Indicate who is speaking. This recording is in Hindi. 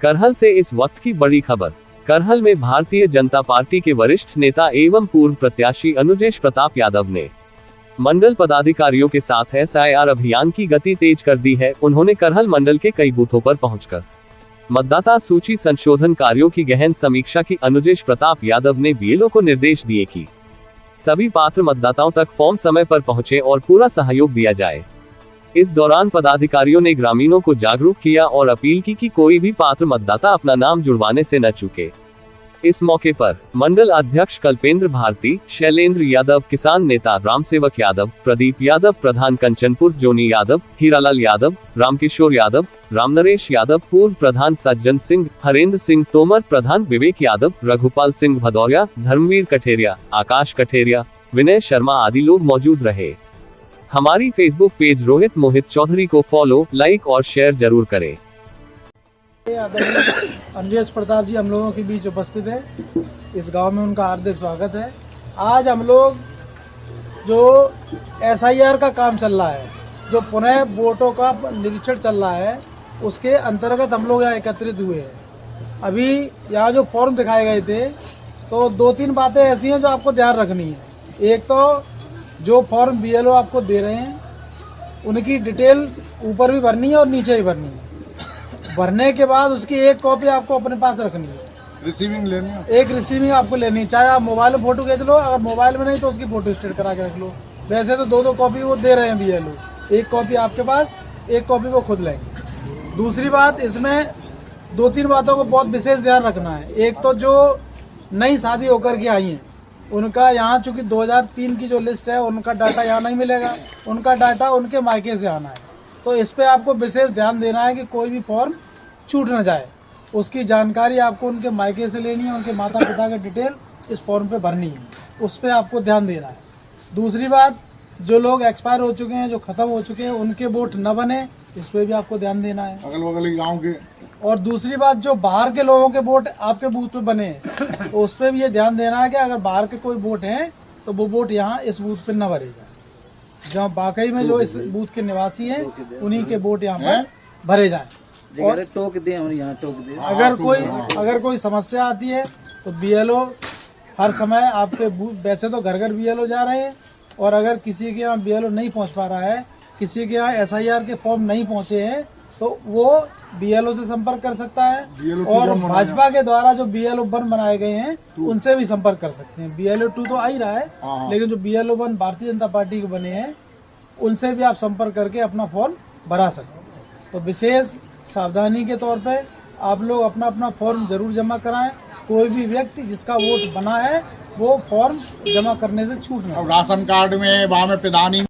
Speaker 1: करहल से इस वक्त की बड़ी खबर। करहल में भारतीय जनता पार्टी के वरिष्ठ नेता एवं पूर्व प्रत्याशी अनुजेश प्रताप यादव ने मंडल पदाधिकारियों के साथ SIR अभियान की गति तेज कर दी है। उन्होंने करहल मंडल के कई बूथों पर पहुंचकर मतदाता सूची संशोधन कार्यों की गहन समीक्षा की। अनुजेश प्रताप यादव ने BLO को निर्देश दिए कि सभी पात्र मतदाताओं तक फॉर्म समय पर पहुंचे और पूरा सहयोग दिया जाए। इस दौरान पदाधिकारियों ने ग्रामीणों को जागरूक किया और अपील की कि कोई भी पात्र मतदाता अपना नाम जुड़वाने से न चूके। इस मौके पर मंडल अध्यक्ष कल्पेंद्र भारती, शैलेंद्र यादव, किसान नेता रामसेवक यादव, प्रदीप यादव, प्रधान कंचनपुर जोनी यादव, हीरालाल यादव, रामकिशोर यादव, रामनरेश यादव, पूर्व प्रधान सज्जन सिंह, हरेंद्र सिंह तोमर, प्रधान विवेक यादव, रघुपाल सिंह भदौरिया, धर्मवीर कठेरिया, आकाश कठेरिया, विनय शर्मा आदि लोग मौजूद रहे। हमारी फेसबुक पेज रोहित मोहित चौधरी को फॉलो, लाइक और शेयर जरूर करें।
Speaker 2: अनुजेश प्रताप जी हम लोगों के बीच उपस्थित है। इस गांव में उनका हार्दिक स्वागत है। आज हम लोग जो SIR का काम चल रहा है, जो पुनः वोटों का निरीक्षण चल रहा है, उसके अंतर्गत हम लोग यहाँ एकत्रित हुए हैं। अभी यहाँ जो फॉर्म दिखाए गए थे, तो 2-3 बातें ऐसी हैं जो आपको ध्यान रखनी है। एक तो जो फॉर्म BLO आपको दे रहे हैं, उनकी डिटेल ऊपर भी भरनी है और नीचे भी भरनी है। भरने के बाद उसकी एक कॉपी आपको अपने पास रखनी है,
Speaker 3: रिसीविंग लेनी है।
Speaker 2: एक रिसीविंग आपको लेनी है। चाहे आप मोबाइल में फोटो खींच लो, अगर मोबाइल में नहीं तो उसकी फोटो स्टेट करा के रख लो। वैसे तो 2-2 कॉपी वो दे रहे हैं BLO, एक कॉपी आपके पास, एक कॉपी वो खुद लेंगे। दूसरी बात, इसमें 2-3 बातों को बहुत विशेष ध्यान रखना है। एक तो जो नई शादी होकर के आई हैं, उनका यहाँ चूंकि 2003 की जो लिस्ट है, उनका डाटा यहाँ नहीं मिलेगा। उनका डाटा उनके मायके से आना है, तो इस पे आपको विशेष ध्यान देना है कि कोई भी फॉर्म छूट न जाए। उसकी जानकारी आपको उनके मायके से लेनी है, उनके माता पिता का डिटेल इस फॉर्म पे भरनी है, उस पे आपको ध्यान देना है। दूसरी बात, जो लोग एक्सपायर हो चुके हैं, जो ख़त्म हो चुके हैं, उनके वोट न बने, इस पे भी आपको ध्यान देना है।
Speaker 3: अगल बगल के गाँव के।
Speaker 2: और दूसरी बात, जो बाहर के लोगों के वोट आपके बूथ पे बने हैं, तो उस पर भी ये ध्यान देना है कि अगर बाहर के कोई वोट हैं तो वो वोट यहाँ इस बूथ पे न भरे जाए। जहाँ वाकई में जो इस बूथ के निवासी हैं, उन्हीं के वोट यहाँ पर भरे जाए। और
Speaker 4: टोक दे, हम यहाँ टोक दे।
Speaker 2: अगर कोई समस्या आती है तो BLO हर समय आपके बूथ, वैसे तो घर घर BLO जा रहे हैं, और अगर किसी के यहाँ BLO नहीं पहुँच पा रहा है, किसी के यहाँ SIR के फॉर्म नहीं पहुँचे हैं, तो वो BLO से संपर्क कर सकता है। और भाजपा के द्वारा जो BLO 1 बनाए गए हैं, उनसे भी संपर्क कर सकते हैं। BLO 2 तो आ ही रहा है, लेकिन जो BLO 1 भारतीय जनता पार्टी के बने हैं, उनसे भी आप संपर्क करके अपना फॉर्म भरा सकते हैं। तो विशेष सावधानी के तौर पे आप लोग अपना अपना फॉर्म जरूर जमा कराएं। कोई भी व्यक्ति जिसका वोट बना है, वो फॉर्म जमा करने से छूट नहीं।
Speaker 3: राशन कार्ड में वहाँ में प्रधानी